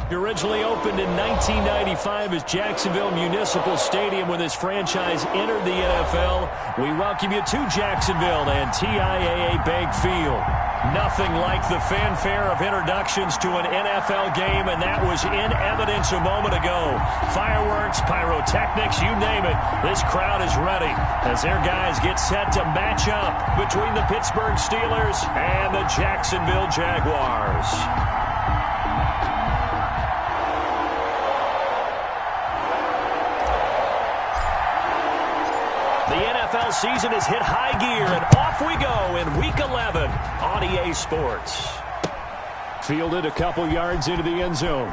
He originally opened in 1995 as Jacksonville Municipal Stadium when his franchise entered the NFL. We welcome you to Jacksonville and TIAA Bank Field. Nothing like the fanfare of introductions to an NFL game, and that was in evidence a moment ago. Fireworks, pyrotechnics, you name it. This crowd is ready as their guys get set to match up between the Pittsburgh Steelers and the Jacksonville Jaguars. The NFL season has hit high gear, and off we go in Week 11 on EA Sports. Fielded a couple yards into the end zone.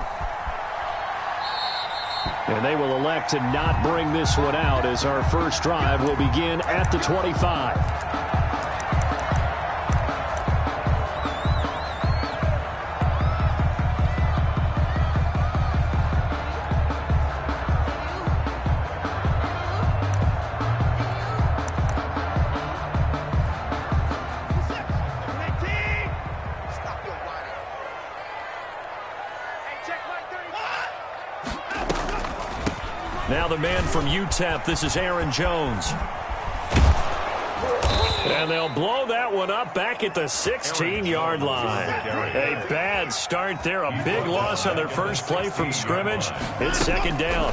And they will elect to not bring this one out as our first drive will begin at the 25. Now the man from UTEP, this is Aaron Jones. And they'll blow that one up back at the 16-yard line. A bad start there, a big loss on their first play from scrimmage. It's second down.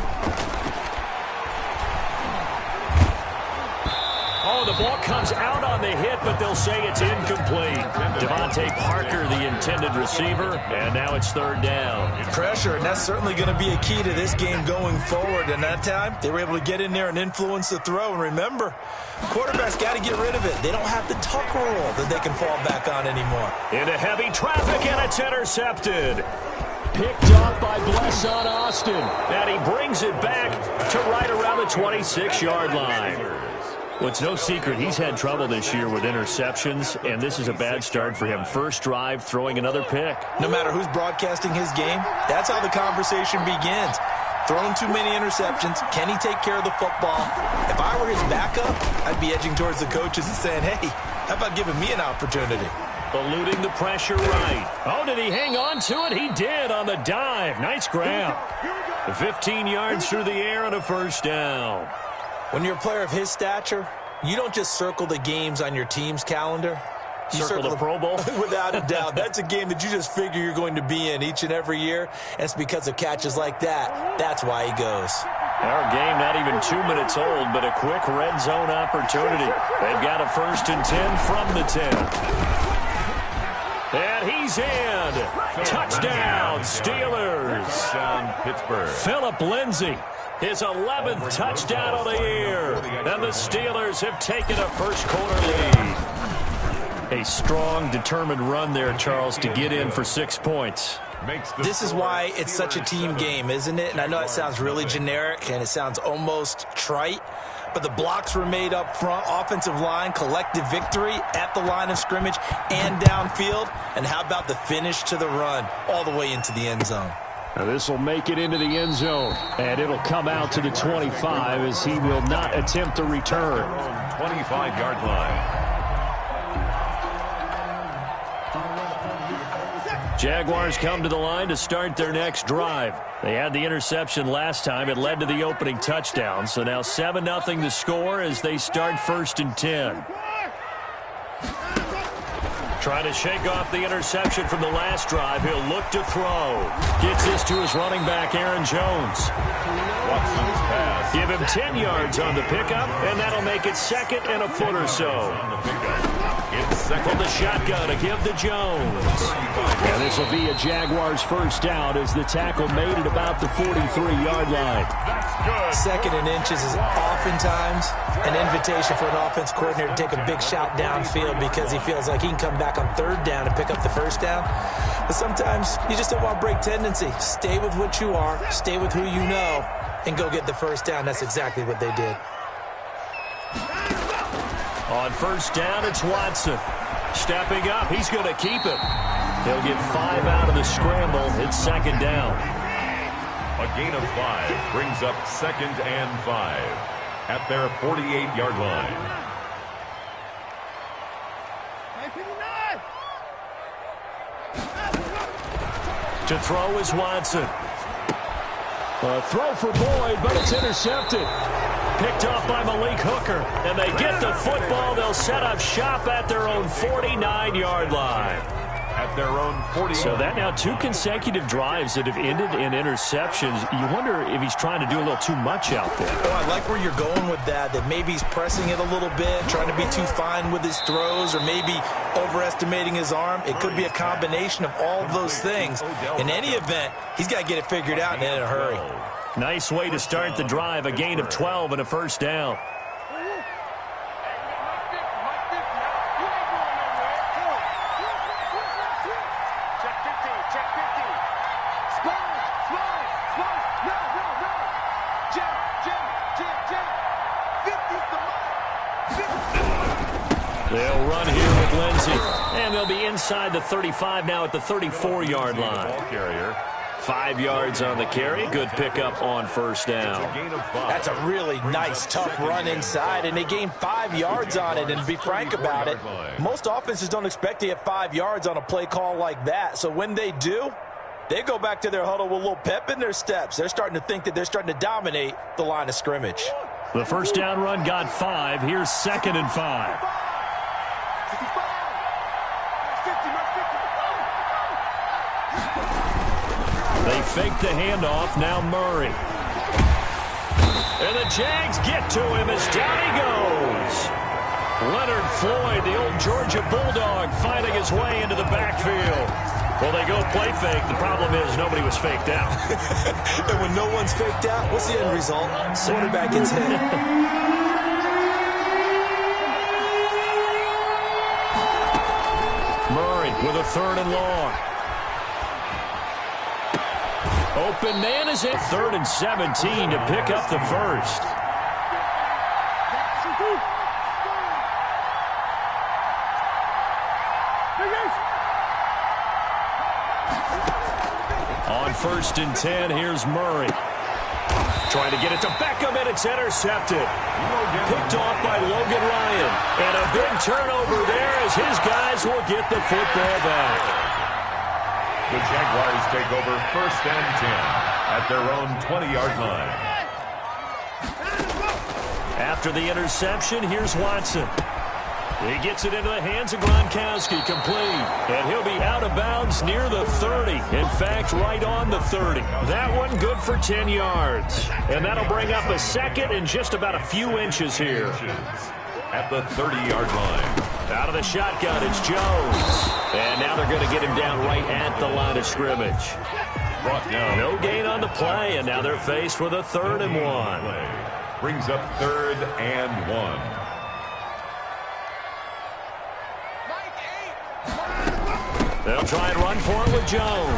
Oh, the ball comes out on the hit, but they'll say it's incomplete. Devontae Parker, the intended receiver, and now it's third down. Pressure, and that's certainly going to be a key to this game going forward. And that time, they were able to get in there and influence the throw. And remember, quarterbacks got to get rid of it. They don't have the tuck rule that they can fall back on anymore. Into heavy traffic, and it's intercepted. Picked off by Blesson Austin. And he brings it back to right around the 26-yard line. Well, it's no secret he's had trouble this year with interceptions, and this is a bad start for him. First drive, throwing another pick. No matter who's broadcasting his game, that's how the conversation begins. Throwing too many interceptions, can he take care of the football? If I were his backup, I'd be edging towards the coaches and saying, hey, how about giving me an opportunity? Eluding the pressure right. Oh, did he hang on to it? He did on the dive. Nice grab. 15 yards through the air and a first down. When you're a player of his stature, you don't just circle the games on your team's calendar. You circle the Pro Bowl? Without a doubt. That's a game that you just figure you're going to be in each and every year. And it's because of catches like that. That's why he goes. Our game not even 2 minutes old, but a quick red zone opportunity. They've got a 1st and 10 from the 10. And he's in. Touchdown, Steelers. Touchdown, Pittsburgh. Philip Lindsay. His 11th touchdown of the year. And the Steelers have taken a first-quarter lead. A strong, determined run there, Charles, to get in for 6 points. This is why it's such a team game, isn't it? And I know it sounds really generic and it sounds almost trite, but the blocks were made up front, offensive line, collective victory at the line of scrimmage and downfield. And how about the finish to the run all the way into the end zone? Now this will make it into the end zone, and it'll come out to the 25 as he will not attempt to return. 25-yard line. Jaguars come to the line to start their next drive. They had the interception last time. It led to the opening touchdown. So now 7-0 to score as they start 1st and 10. Trying to shake off the interception from the last drive. He'll look to throw. Gets this to his running back, Aaron Jones. Watson's pass. Give him 10 yards on the pickup, and that'll make it 2nd and a foot or so. From the shotgun to give to Jones. And this will be a Jaguars first down as the tackle made it about the 43-yard line. That's good. 2nd and inches is oftentimes an invitation for an offense coordinator to take a big shot downfield because he feels like he can come back on 3rd down and pick up the first down. But sometimes you just don't want to break tendency. Stay with what you are, stay with who you know, and go get the first down. That's exactly what they did. On 1st down, it's Watson. Stepping up, he's going to keep it. He'll get 5 out of the scramble. It's 2nd down. A gain of 5 brings up 2nd and 5 at their 48-yard line. To throw is Watson. A throw for Boyd, but it's intercepted. Picked off by Malik Hooker. And they get the football. They'll set up shop at their own 49-yard line. At their own 40. So that now 2 consecutive drives that have ended in interceptions. You wonder if he's trying to do a little too much out there. Oh, I like where you're going with that maybe he's pressing it a little bit, trying to be too fine with his throws, or maybe overestimating his arm. It could be a combination of all of those things. In any event, he's got to get it figured out and in a hurry. Nice way to start the drive, a gain of 12 and a first down. They'll run here with Lindsey, and they'll be inside the 35 now at the 34-yard line. 5 yards on the carry. Good pickup on first down. That's a really nice, tough run inside, and they gained 5 yards on it. And to be frank about it, most offenses don't expect to get 5 yards on a play call like that. So when they do, they go back to their huddle with a little pep in their steps. They're starting to think that they're starting to dominate the line of scrimmage. The first down run got 5. Here's 2nd and 5. They fake the handoff. Now Murray. And the Jags get to him as down he goes. Leonard Floyd, the old Georgia Bulldog, finding his way into the backfield. Well, they go play fake. The problem is nobody was faked out. And when no one's faked out, what's the end result? Quarterback gets hit. Murray with a 3rd and long. Open man is at 3rd and 17 to pick up the first. On 1st and 10, here's Murray. Trying to get it to Beckham, and it's intercepted. Picked off by Logan Ryan. And a big turnover there as his guys will get the football back. The Jaguars take over 1st and 10 at their own 20-yard line. After the interception, here's Watson. He gets it into the hands of Gronkowski, complete. And he'll be out of bounds near the 30. In fact, right on the 30. That one good for 10 yards. And that'll bring up a 2nd and just about a few inches here. At the 30-yard line. Out of the shotgun, it's Jones. And now they're going to get him down right at the line of scrimmage. Brought down. No gain on the play, and now they're faced with a 3rd and 1. Brings up 3rd and 1. They'll try and run for it with Jones.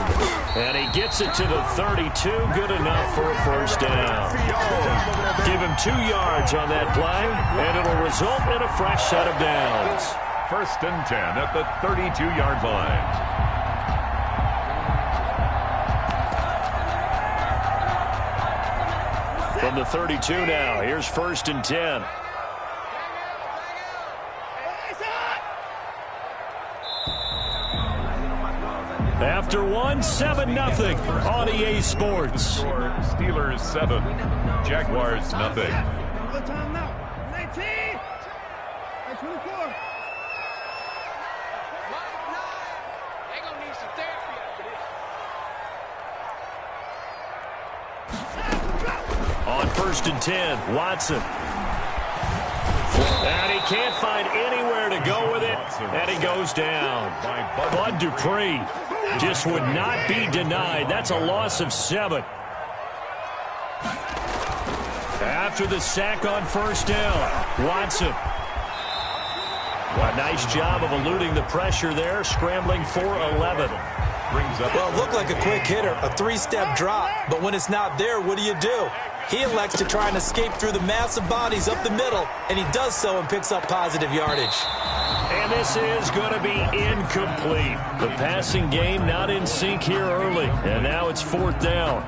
And he gets it to the 32. Good enough for a first down. Give him 2 yards on that play, and it'll result in a fresh set of downs. 1st and 10 at the 32-yard line. From the 32 now, here's 1st and 10. After 7-0 on EA Sports. Steelers 7, Jaguars nothing. On 1st and 10, Watson. And he can't find anywhere to go with it, and he goes down. Bud Dupree just would not be denied. That's a loss of 7. After the sack on first down, Watson. A nice job of eluding the pressure there, scrambling for 11. Well, it looked like a quick hitter, a 3-step drop, but when it's not there, what do? He elects to try and escape through the massive bodies up the middle, and he does so and picks up positive yardage. And this is going to be incomplete. The passing game not in sync here early, and now it's 4th down.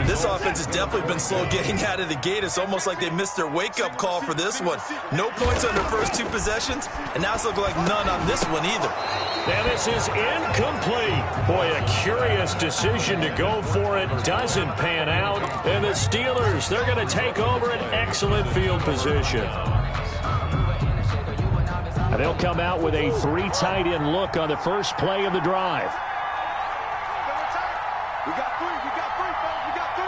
This offense has definitely been slow getting out of the gate. It's almost like they missed their wake-up call for this one. No points on their first 2 possessions, and now it's looking like none on this one either. And this is incomplete. Boy, a curious decision to go for it. Doesn't pan out. And the Steelers, they're going to take over an excellent field position. And they'll come out with a 3 tight end look on the first play of the drive. We got 3, fellas. We got 3.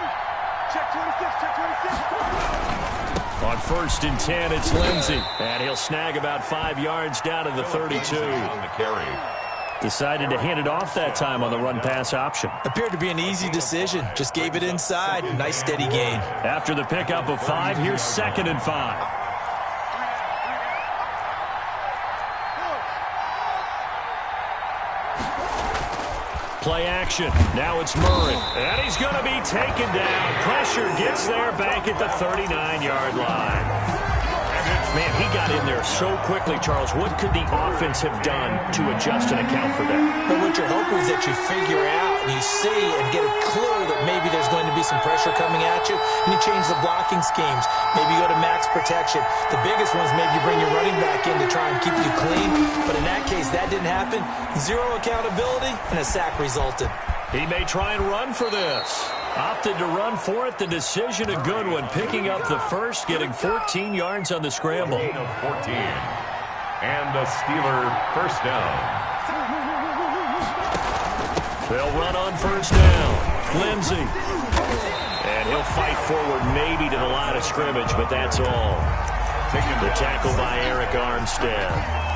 Check 26. On 1st and 10, it's Lindsey. And he'll snag about 5 yards down to the 32. On the carry. Decided to hand it off that time on the run-pass option. Appeared to be an easy decision. Just gave it inside. Nice, steady gain. After the pickup of 5, here's 2nd and 5. Play action. Now it's Murray. And he's going to be taken down. Pressure gets there back at the 39-yard line. Man, he got in there so quickly, Charles. What could the offense have done to adjust and account for that? But what you're hoping is that you figure out and you see and get a clue that maybe there's going to be some pressure coming at you, and you change the blocking schemes. Maybe you go to max protection. The biggest one is maybe you bring your running back in to try and keep you clean. But in that case, that didn't happen. 0 accountability, and a sack resulted. He may try and run for this. Opted to run for it. The decision a good one. Picking up the first, getting 14 yards on the scramble. Gain of 14. And a Steeler first down. They'll run on first down. Lindsey. And he'll fight forward maybe to the line of scrimmage, but that's all. The tackle by Eric Armstead.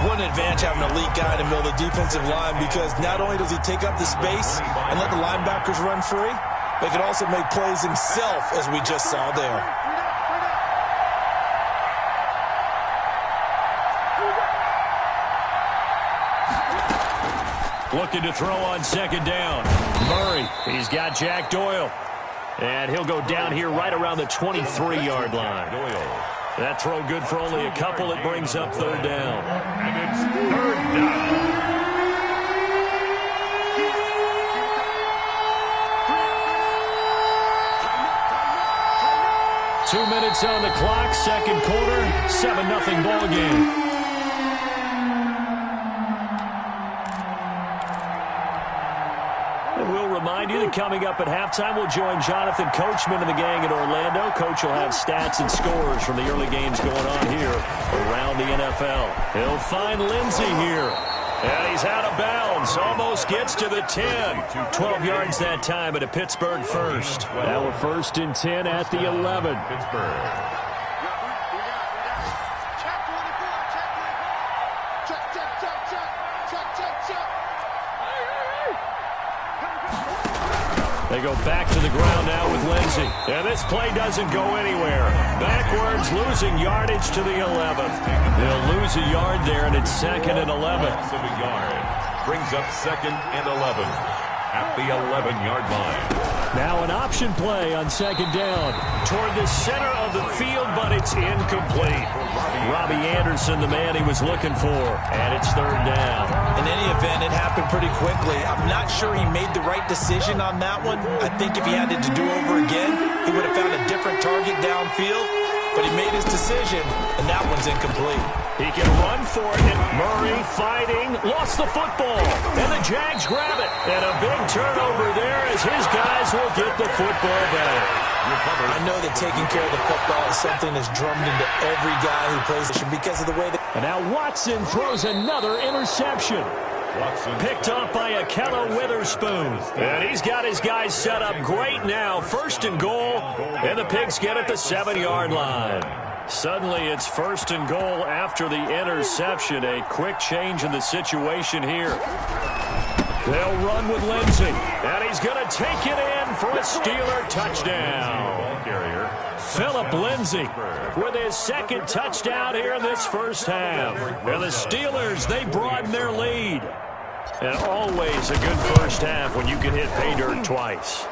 One advantage having an elite guy in the middle of the defensive line, because not only does he take up the space and let the linebackers run free, but he can also make plays himself, as we just saw there. Looking to throw on 2nd down. Murray, he's got Jack Doyle. And he'll go down here right around the 23-yard line. Doyle. That throw good for only a couple. It brings up 3rd down. And it's 3rd down. Two minutes on the clock, 2nd quarter, 7-0 ball game. And we'll remind you that coming up at halftime, we'll join Jonathan Coachman and the gang in Orlando. Coach will have stats and scores from the early games going on here around the NFL. He'll find Lindsey here. And he's out of bounds. Almost gets to the 10. 12 yards that time at a Pittsburgh first. Now a 1st and 10 at the 11. Pittsburgh. They go back to the ground now with Lindsey. And this play doesn't go anywhere. Backwards, losing yardage to the 11. They'll lose a yard there, and it's 2nd and 11. Loss of a yard. Brings up 2nd and 11 at the 11-yard line. Now an option play on 2nd down toward the center of the field, but it's incomplete. Robbie Anderson, the man he was looking for, and it's 3rd down. In any event, it happened pretty quickly. I'm not sure he made the right decision on that one. I think if he had it to do over again, he would have found a different target downfield. But he made his decision, and that one's incomplete. He can run for it, and Murray fighting, lost the football, and the Jags grab it. And a big turnover there as his guys will get the football back. I know that taking care of the football is something that's drummed into every guy who plays because of the way that... And now Watson throws another interception. Picked off by Akella Witherspoon. And he's got his guys set up great now. 1st and goal, and the Pigs get at the 7-yard line. Suddenly it's 1st and goal after the interception. A quick change in the situation here. They'll run with Lindsey, and he's going to take it in for a Steeler touchdown. Philip Lindsey with his 2nd touchdown here in this first half. And the Steelers, they broaden their lead. And always a good first half when you can hit pay dirt twice.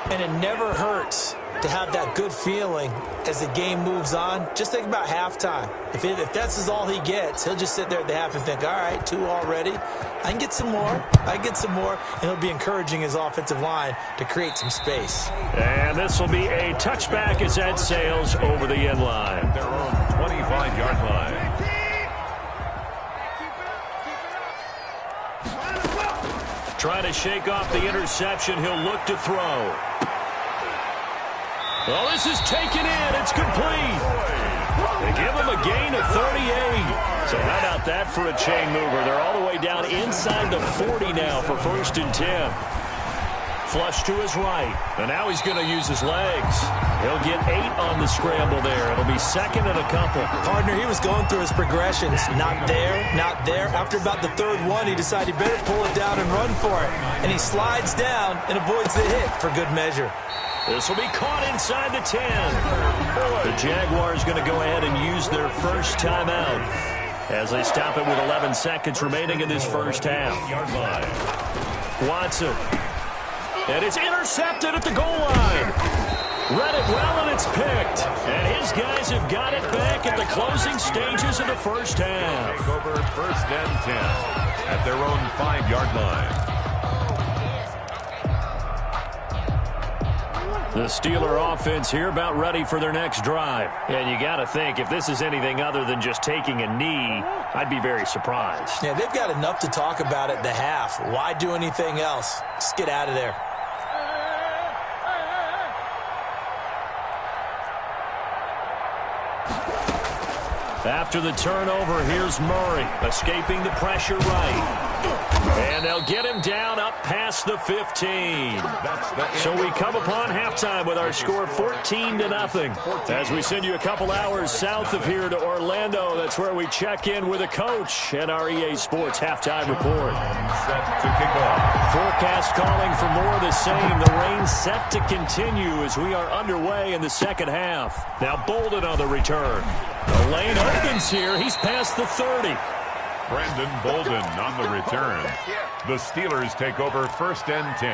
And it never hurts to have that good feeling as the game moves on. Just think about halftime. If that's all he gets, he'll just sit there at the half and think, all right, 2 already. I can get some more. I can get some more. And he'll be encouraging his offensive line to create some space. And this will be a touchback as that sails over the end line. Their own 25-yard line. Trying to shake off the interception. He'll look to throw. Well, this is taken in. It's complete. They give him a gain of 38. So how about that for a chain mover? They're all the way down inside the 40 now for 1st and 10. Flush to his right. And now he's going to use his legs. He'll get 8 on the scramble there. It'll be 2nd and a couple. Partner, he was going through his progressions. Not there, not there. After about the 3rd one, he decided he better pull it down and run for it. And he slides down and avoids the hit for good measure. This will be caught inside the 10. The Jaguars going to go ahead and use their first timeout as they stop it with 11 seconds remaining in this first half. Watson. And it's intercepted at the goal line. Read it well, and it's picked. And his guys have got it back at the closing stages of the first half. Take over 1st and 10 at their own 5-yard line. The Steeler offense here about ready for their next drive. And you got to think, if this is anything other than just taking a knee, I'd be very surprised. Yeah, they've got enough to talk about at the half. Why do anything else? Just get out of there. After the turnover, here's Murray, escaping the pressure right. And they'll get him down up past the 15. So we come upon halftime with our score 14-0. As we send you a couple hours south of here to Orlando, that's where we check in with a coach and our EA Sports halftime report. Set to kick off. Forecast calling for more of the same. The rain set to continue as we are underway in the second half. Now Bolden on the return. The lane opens here. He's past the 30. Brandon Bolden on the return. The Steelers take over 1st and 10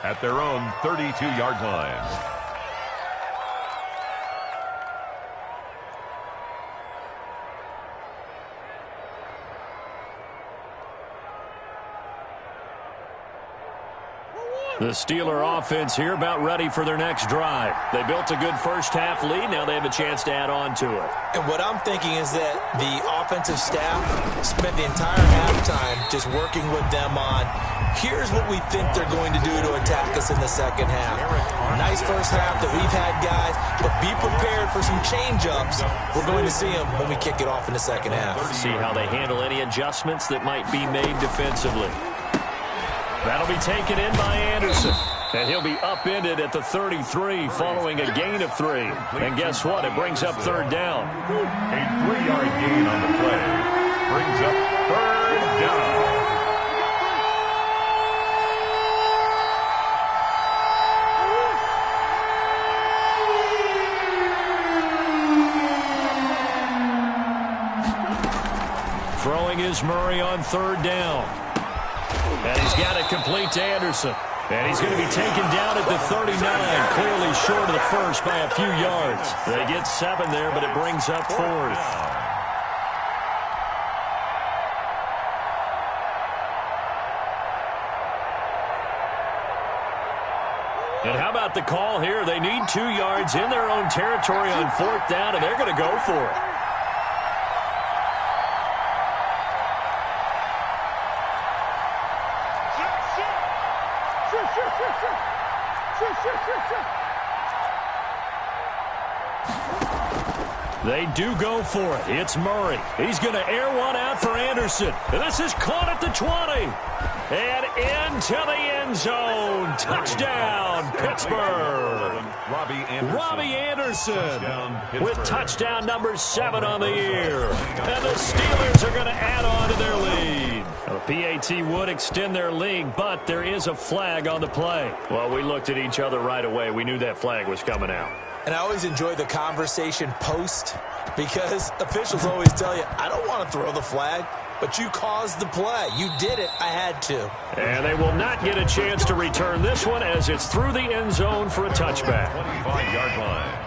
at their own 32-yard line. The Steeler offense here about ready for their next drive. They built a good first half lead. Now they have a chance to add on to it. And what I'm thinking is that the offensive staff spent the entire halftime just working with them on, here's what we think they're going to do to attack us in the second half. Nice first half that we've had, guys, but be prepared for some change-ups. We're going to see them when we kick it off in the second half. See how they handle any adjustments that might be made defensively. That'll be taken in by Anderson. And he'll be upended at the 33 following a gain of 3. And guess what? It brings up 3rd down. A 3-yard gain on the play brings up 3rd down. Throwing is Murray on 3rd down. And he's got it complete to Anderson. And he's going to be taken down at the 39, clearly short of the first by a few yards. They get 7 there, but it brings up 4th. And how about the call here? They need 2 yards in their own territory on 4th down, and they're going to go for it. They do go for it. It's Murray. He's going to air one out for Anderson. And this is caught at the 20. And into the end zone. Touchdown, Pittsburgh. Robbie Anderson with touchdown number 7 on the year. And the Steelers are going to add on to their lead. The PAT would extend their lead, but there is a flag on the play. Well, we looked at each other right away. We knew that flag was coming out. And I always enjoy the conversation post because officials always tell you, I don't want to throw the flag. but you caused the play. You did it. I had to. And they will not get a chance to return this one as it's through the end zone for a touchback. 25-yard line.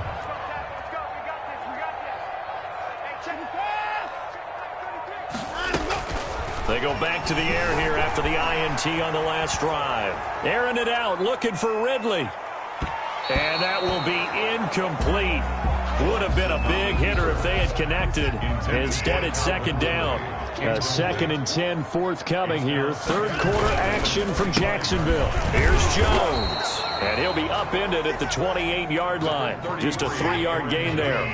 They go back to the air here after the INT on the last drive. Airing it out, looking for Ridley. And that will be incomplete. Would have been a big hitter if they had connected. Instead, it's second down. A 2nd and 10 forthcoming here. Third quarter action from Jacksonville. Here's Jones. And he'll be upended at the 28-yard line. Just a 3-yard gain there.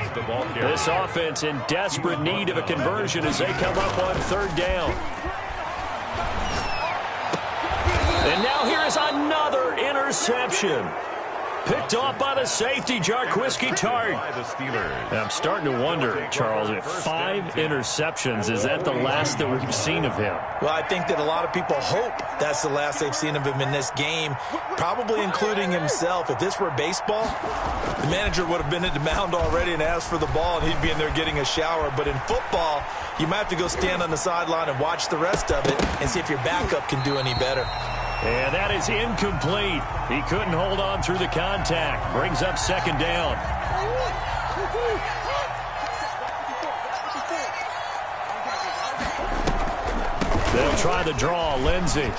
This offense in desperate need of a conversion as they come up on third down. And now here is another interception. Picked off by the safety, Jarquiski Tart. I'm starting to wonder, Charles, if 5 interceptions, is that the last that we've seen of him? Well, I think that a lot of people hope that's the last they've seen of him in this game, probably including himself. If this were baseball, the manager would have been at the mound already and asked for the ball, and he'd be in there getting a shower. But in football, you might have to go stand on the sideline and watch the rest of it and see if your backup can do any better. And that is incomplete. He couldn't hold on through the contact. Brings up second down. They'll try the draw. Lindsey.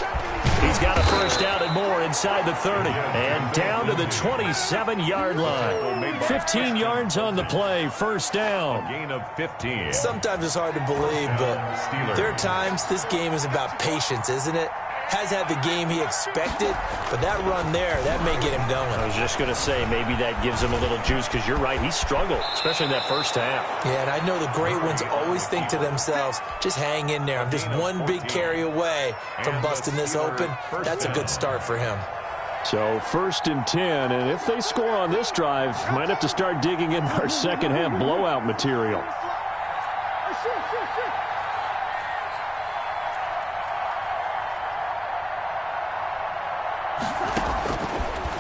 He's got a first down and more inside the 30. And down to the 27-yard line. 15 yards on the play. First down. Gain of 15. Sometimes it's hard to believe, but there are times this game is about patience, isn't it? Has had the game he expected, but that run there, that may get him going. I was just going to say, maybe that gives him a little juice, because you're right, he struggled, especially in that first half. Yeah, and I know the great ones always think to themselves, just hang in there. I'm just one big carry away from busting this open. That's a good start for him. So 1st and 10, and if they score on this drive, might have to start digging in our second half blowout material.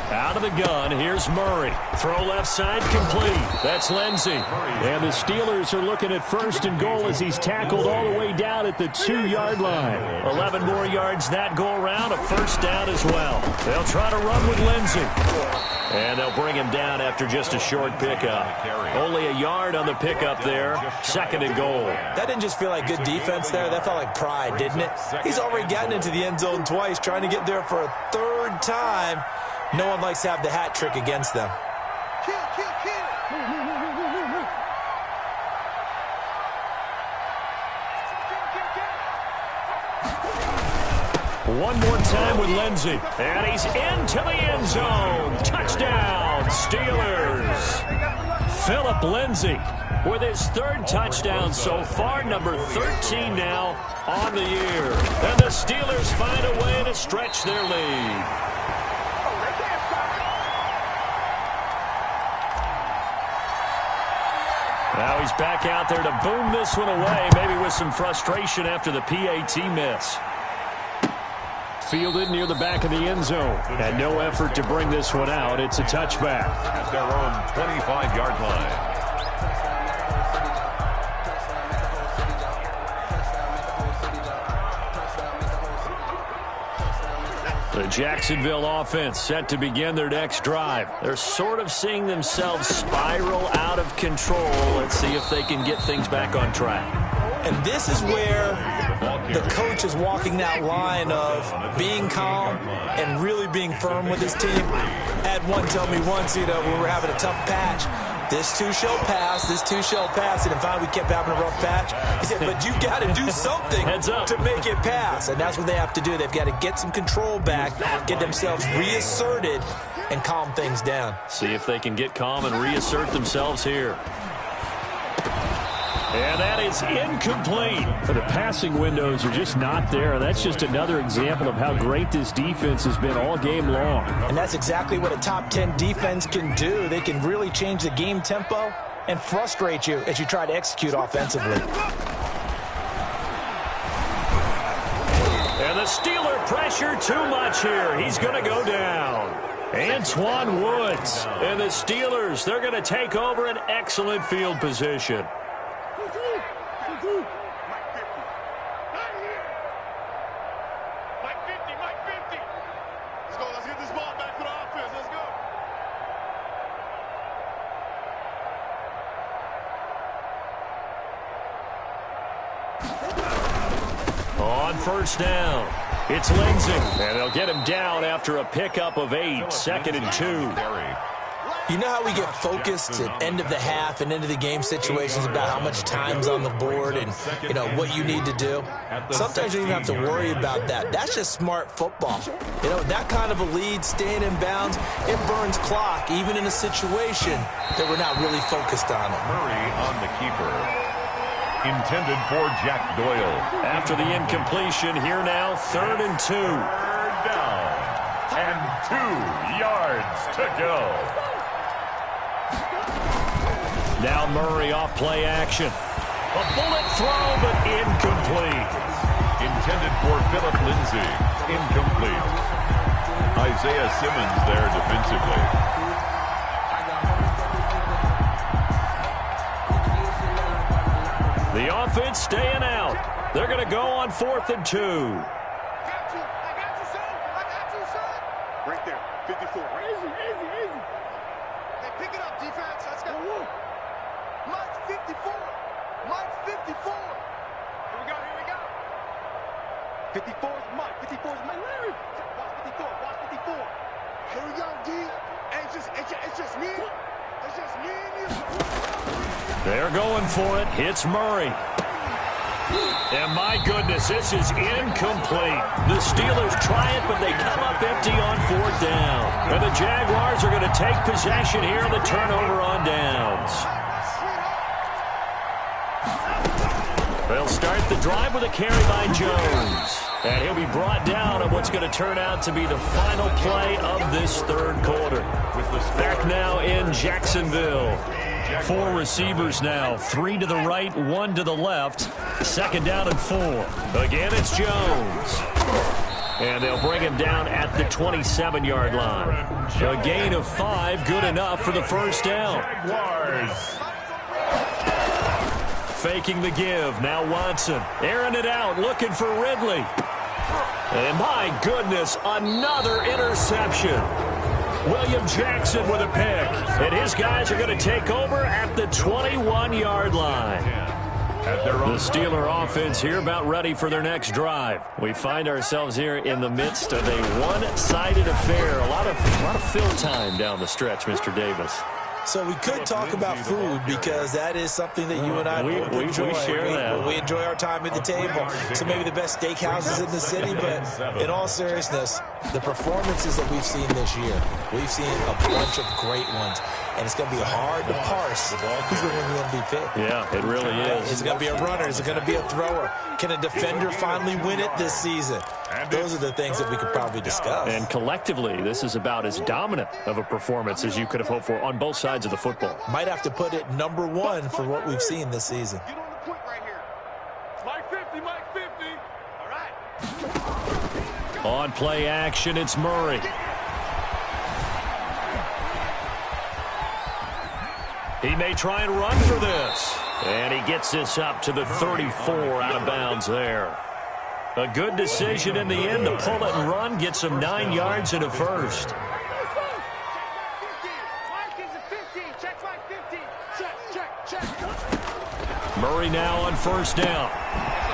Out of the gun, here's Murray. Throw left side, complete. That's Lindsey. And the Steelers are looking at 1st and goal as he's tackled all the way down at the 2-yard line. 11 more yards that go around, a first down as well. They'll try to run with Lindsey. And they'll bring him down after just a short pickup. Only a yard on the pickup there. 2nd and goal. That didn't just feel like good defense there. That felt like pride, didn't it? He's already gotten into the end zone twice, trying to get there for a 3rd time. No one likes to have the hat trick against them. Kill, kill, kill. One more time with Lindsey. And he's into the end zone. Touchdown, Steelers. Philip Lindsey with his 3rd touchdown so far, number 13 now on the year. And the Steelers find a way to stretch their lead. Now he's back out there to boom this one away, maybe with some frustration after the PAT miss. Fielded near the back of the end zone. And no effort to bring this one out. It's a touchback. At their own 25-yard line. The Jacksonville offense set to begin their next drive. They're sort of seeing themselves spiral out of control. Let's see if they can get things back on track. And this is where the coach is walking that line of being calm and really being firm with his team. Had one tell me once, when we were having a tough patch, this too shall pass, this too shall pass. And finally we kept having a rough patch. He said, but you got to do something to make it pass. And that's what they have to do. They've got to get some control back, get themselves reasserted, and calm things down. See if they can get calm and reassert themselves here. And that is incomplete. The passing windows are just not there. That's just another example of how great this defense has been all game long. And that's exactly what a top 10 defense can do. They can really change the game tempo and frustrate you as you try to execute offensively. And the Steeler pressure too much here. He's going to go down. Antoine Woods. And the Steelers, they're going to take over an excellent field position. On first down, it's Lindsey. And they'll get him down after a pickup of 8, 2nd and 2. You know how we get focused at end of the half and into the game situations about how much time's on the board and, you know, what you need to do? Sometimes you don't even have to worry about that. That's just smart football. You know, that kind of a lead, staying in bounds, it burns clock, even in a situation that we're not really focused on it. Murray on the keeper. Intended for Jack Doyle. After the incompletion, here now, 3rd and 2. Third down. And 2 yards to go. Now Murray off play action. A bullet throw, but incomplete. Intended for Philip Lindsay. Incomplete. Isaiah Simmons there defensively. The offense staying out. They're going to go on 4th and 2. I got you, son. I got you, son. Right there, 54. Easy. Hey, pick it up, defense. Let's go. Mike's 54. Mike's 54. Here we go. 54 is Mike. 54 is Mike. Larry. Watch 54. Here we go, D. It's just me. It's just me and you. They're going for it. Hits Murray. And my goodness, this is incomplete. The Steelers try it, but they come up empty on 4th down. And the Jaguars are going to take possession here on the turnover on downs. They'll start the drive with a carry by Jones. And he'll be brought down on what's going to turn out to be the final play of this 3rd quarter. Back now in Jacksonville. 4 receivers now, 3 to the right, 1 to the left. 2nd down and 4. Again, it's Jones. And they'll bring him down at the 27-yard line. A gain of 5, good enough for the first down. Faking the give, now Watson. Airing it out, looking for Ridley. And my goodness, another interception. William Jackson with a pick. And his guys are going to take over at the 21-yard line. The Steeler offense here about ready for their next drive. We find ourselves here in the midst of a one-sided affair. A lot of fill time down the stretch, Mr. Davis. So we could talk about food because that is something that you and I enjoy. We share that. We enjoy our time at the table. So maybe the best steakhouses in the city, but in all seriousness, the performances that we've seen this year, we've seen a bunch of great ones. And it's going to be hard to parse who's going to win the MVP. Yeah, it really is. Is it going to be a runner? Is it going to be a thrower? Can a defender finally win it this season? Those are the things that we could probably discuss. And collectively, this is about as dominant of a performance as you could have hoped for on both sides of the football. Might have to put it number 1 for what we've seen this season. Get on the quick right here. Mike 50. All right. On play action, it's Murray. He may try and run for this. And he gets this up to the 34 out of bounds there. A good decision in the end to pull it and run, gets him 9 yards and a first. Murray now on first down.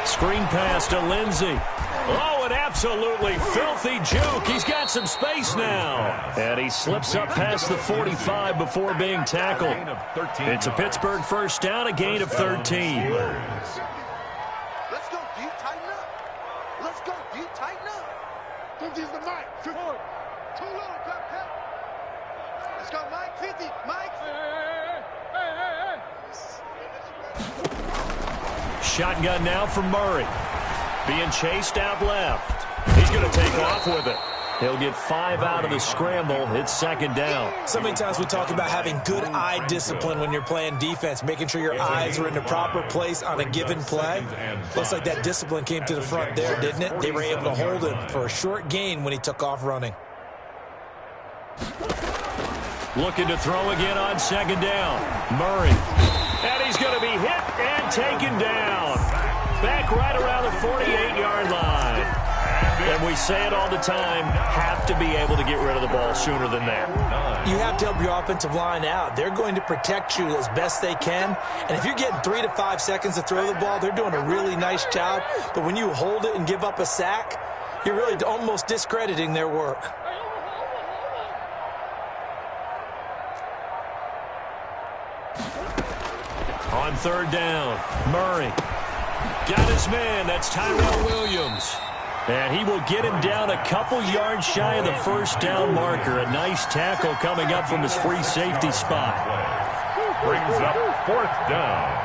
Screen pass to Lindsey. Oh, an absolutely filthy juke. He's got some space now. And he slips up past the 45 before being tackled. It's a Pittsburgh first down, a gain of 13. Let's go, D. Tighten up. Let's go, D. Tighten up. Don't use the mic. Too little, cut. Let's go, Mike. 50. Mike. Hey. Shotgun now from Murray. Being chased out left. He's going to take off with it. He'll get 5 out of the scramble. It's 2nd down. So many times we talk about having good eye discipline when you're playing defense, making sure your eyes are in the proper place on a given play. Looks like that discipline came to the front there, didn't it? They were able to hold him for a short gain when he took off running. Looking to throw again on 2nd down. Murray. And he's going to be hit and taken down. Back right around the 48-yard line. And we say it all the time, have to be able to get rid of the ball sooner than that. You have to help your offensive line out. They're going to protect you as best they can. And if you're getting 3 to 5 seconds to throw the ball, they're doing a really nice job. But when you hold it and give up a sack, you're really almost discrediting their work. On third down, Murray got his man. That's Tyrell Williams. And he will get him down a couple yards shy of the first down marker. A nice tackle coming up from his free safety spot. Brings up fourth down.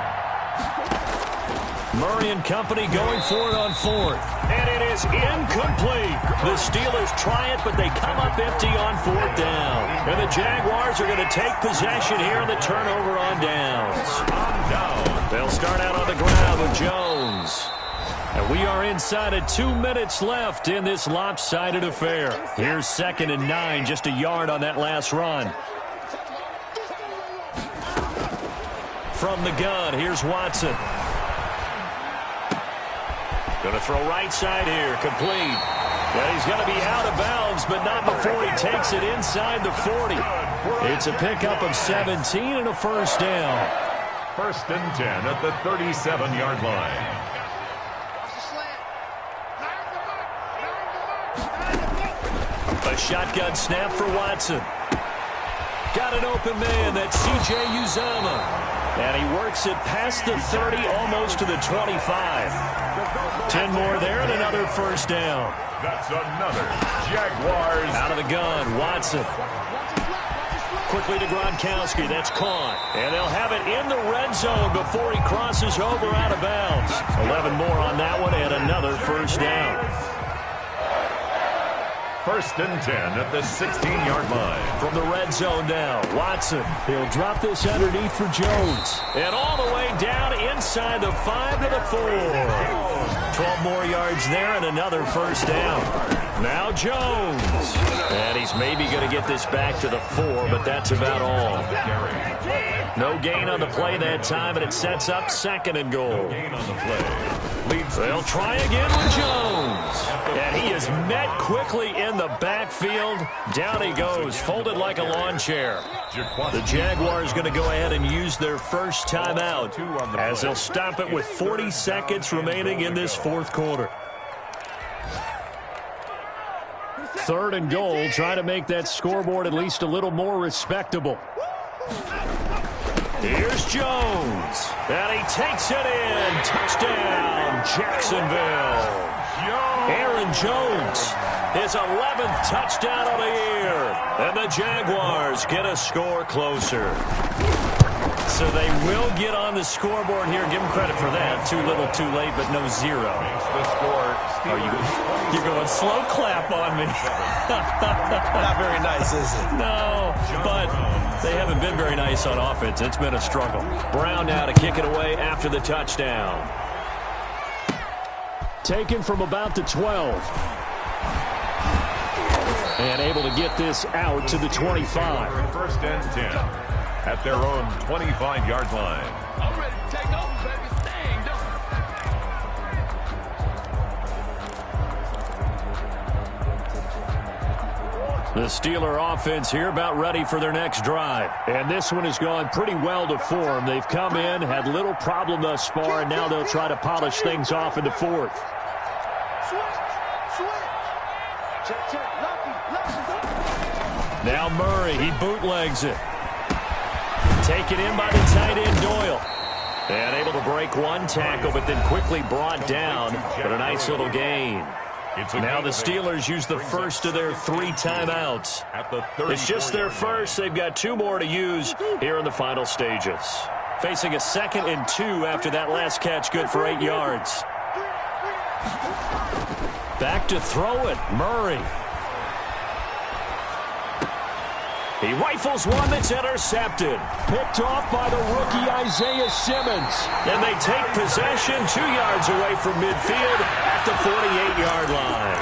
Murray and company going for it on fourth. And it is incomplete. The Steelers try it, but they come up empty on fourth down. And the Jaguars are going to take possession here on the turnover on downs. They'll start out on the ground with Jones. And we are inside of 2 minutes left in this lopsided affair. Here's 2nd and 9, just a yard on that last run. From the gun, here's Watson. Going to throw right side here, complete. And he's going to be out of bounds, but not before he takes it inside the 40. It's a pickup of 17 and a first down. 1st and 10 at the 37-yard line. A shotgun snap for Watson. Got an open man. That's C.J. Uzomah. And he works it past the 30, almost to the 25. 10 more there and another first down. That's another Jaguars. Out of the gun, Watson. Quickly to Gronkowski. That's caught. And they'll have it in the red zone before he crosses over out of bounds. 11 more on that one and another first down. 1st and 10 at the 16-yard line. From the red zone now, Watson. He'll drop this underneath for Jones. And all the way down inside the 5 to the 4. 12 more yards there and another first down. Now Jones. And he's maybe going to get this back to the 4, but that's about all. No gain on the play that time, and it sets up 2nd and goal. They'll try again with Jones. And he is met quickly in the backfield. Down he goes, folded like a lawn chair. The Jaguars going to go ahead and use their first timeout as they'll stop it with 40 seconds remaining in this fourth quarter. 3rd and goal, trying to make that scoreboard at least a little more respectable. Here's Jones. And he takes it in. Touchdown, Jacksonville. Aaron Jones, his 11th touchdown of the year. And the Jaguars get a score closer. So they will get on the scoreboard here. Give them credit for that. Too little, too late, but no zero. You're going slow clap on me. Not very nice, is it? No, but they haven't been very nice on offense. It's been a struggle. Brown now to kick it away after the touchdown. Taken from about the 12. And able to get this out to the 25. 1st and 10 at their own 25-yard line. I'm ready to take over, baby. The Steeler offense here about ready for their next drive. And this one has gone pretty well to form. They've come in, had little problem thus far, and now they'll try to polish things off in the fourth. Now Murray, he bootlegs it. Taken in by the tight end Doyle. And able to break one tackle, but then quickly brought down. But a nice little gain. Now the Steelers use the first of their 3 timeouts. It's just their first. They've got 2 more to use here in the final stages. Facing a 2nd and 2 after that last catch, good for 8 yards. Back to throw it, Murray. He rifles one that's intercepted. Picked off by the rookie Isaiah Simmons. And they take possession 2 yards away from midfield at the 48-yard line.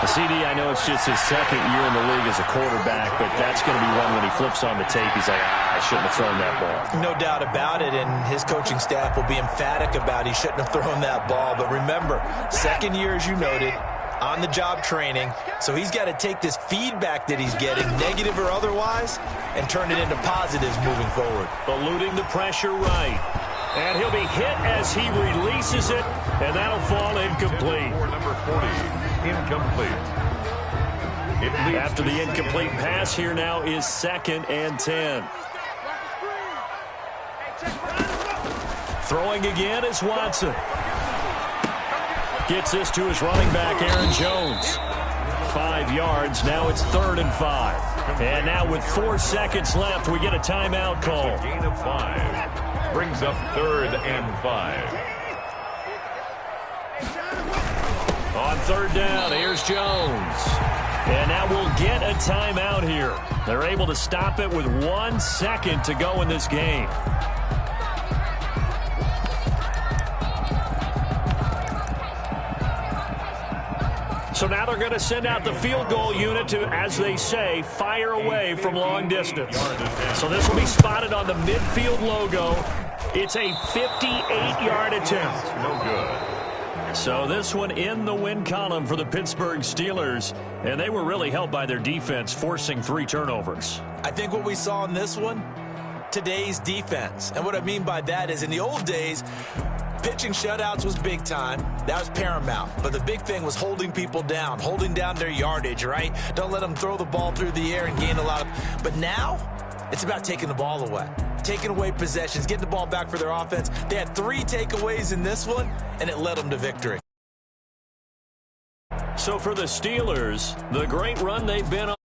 CD, I know it's just his 2nd year in the league as a quarterback, but that's going to be one when he flips on the tape. He's like, I shouldn't have thrown that ball. No doubt about it, and his coaching staff will be emphatic about he shouldn't have thrown that ball. But remember, 2nd year, as you noted, on-the-job training, so he's got to take this feedback that he's getting, negative or otherwise, and turn it into positives moving forward. Eluding the pressure right. And he'll be hit as he releases it, and that'll fall incomplete. For number 40, incomplete. After the incomplete pass, here now is 2nd and 10. Throwing again is Watson. Gets this to his running back, Aaron Jones. 5 yards. Now it's 3rd and 5. And now with 4 seconds left, we get a timeout call. Gain of 5. Brings up 3rd and 5. On 3rd down, here's Jones. And now we'll get a timeout here. They're able to stop it with 1 second to go in this game. So now they're going to send out the field goal unit to, as they say, fire away from long distance. So this will be spotted on the midfield logo. It's a 58-yard attempt. No good. So this one in the win column for the Pittsburgh Steelers. And they were really helped by their defense, forcing 3 turnovers. I think what we saw in this one, today's defense. And what I mean by that is in the old days, pitching shutouts was big time. That was paramount. But the big thing was holding people down, holding down their yardage, right? Don't let them throw the ball through the air and gain a lot of... But now, it's about taking the ball away. Taking away possessions, getting the ball back for their offense. They had 3 takeaways in this one, and it led them to victory. So for the Steelers, the great run they've been on.